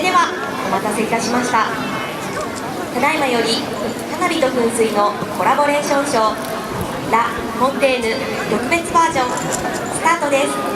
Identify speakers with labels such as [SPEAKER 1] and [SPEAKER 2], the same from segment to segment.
[SPEAKER 1] ではお待たせいたしました。ただいまより花火と噴水のコラボレーションショーラ・フォンテーヌ特別バージョンスタートです。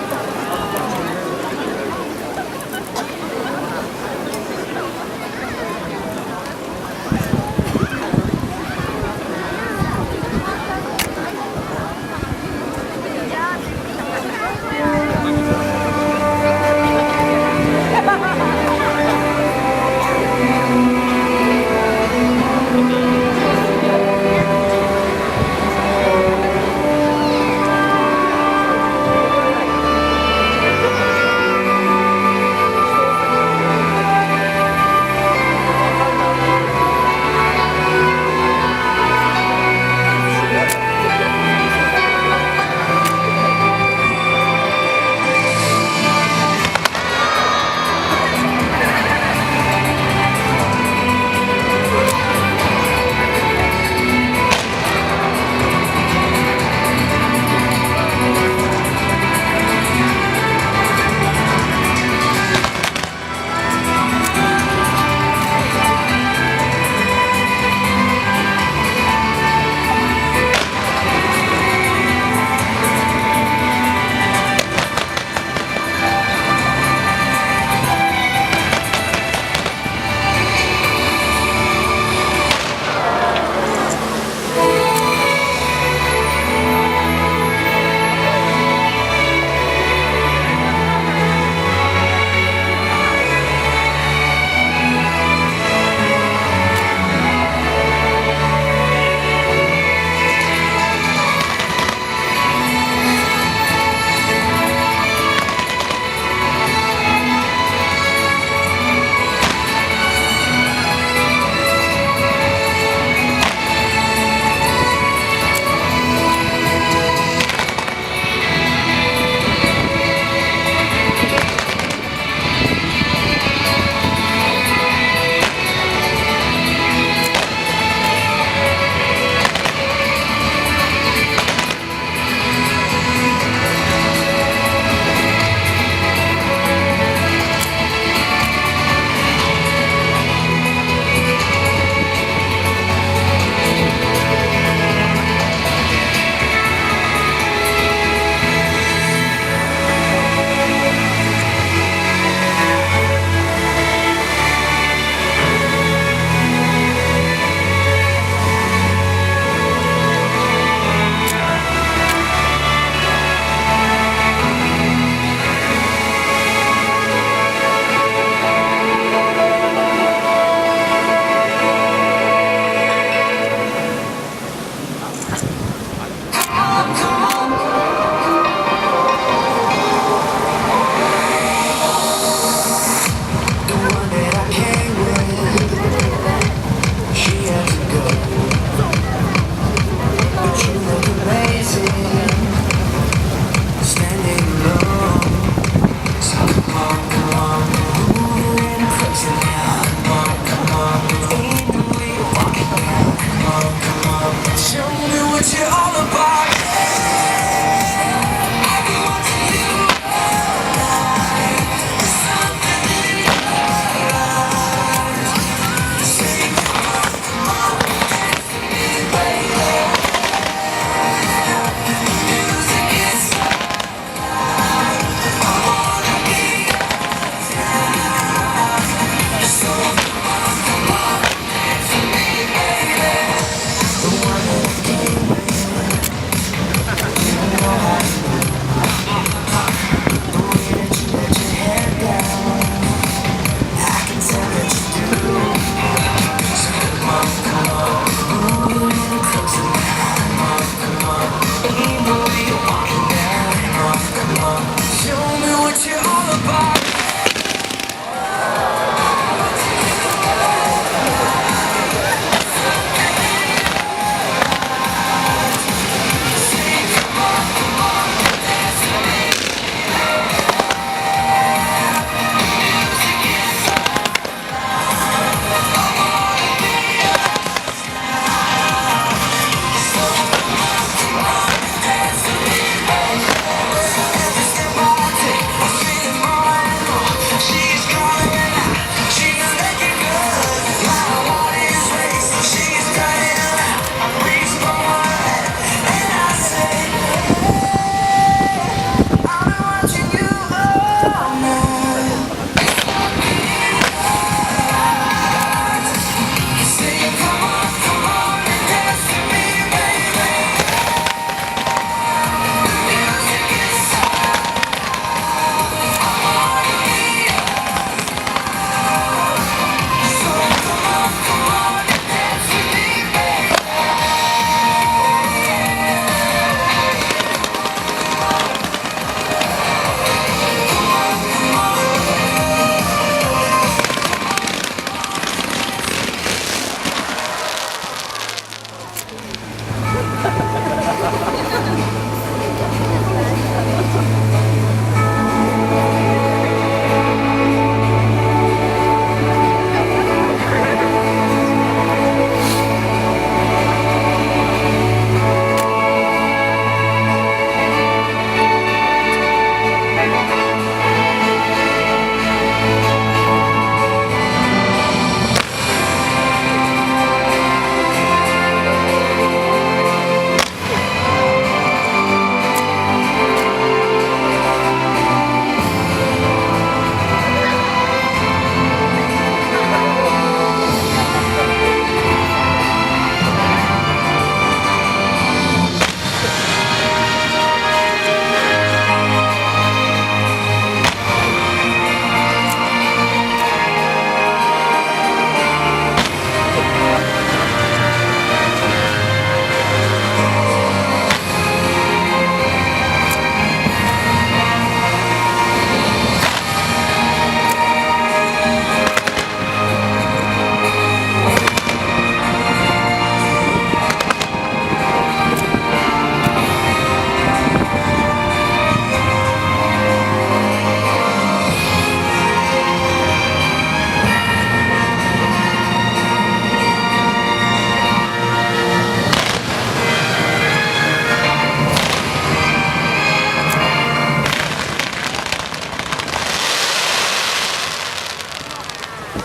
[SPEAKER 2] 素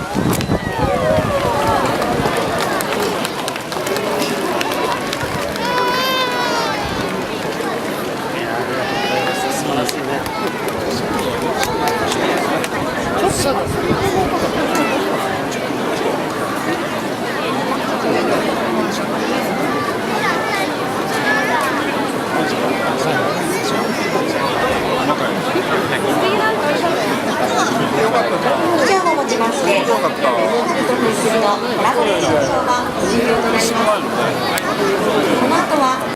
[SPEAKER 2] 晴らしいね。
[SPEAKER 1] 以上をもちまして、花火と噴水のコラボレーションショーは終了となります。この後は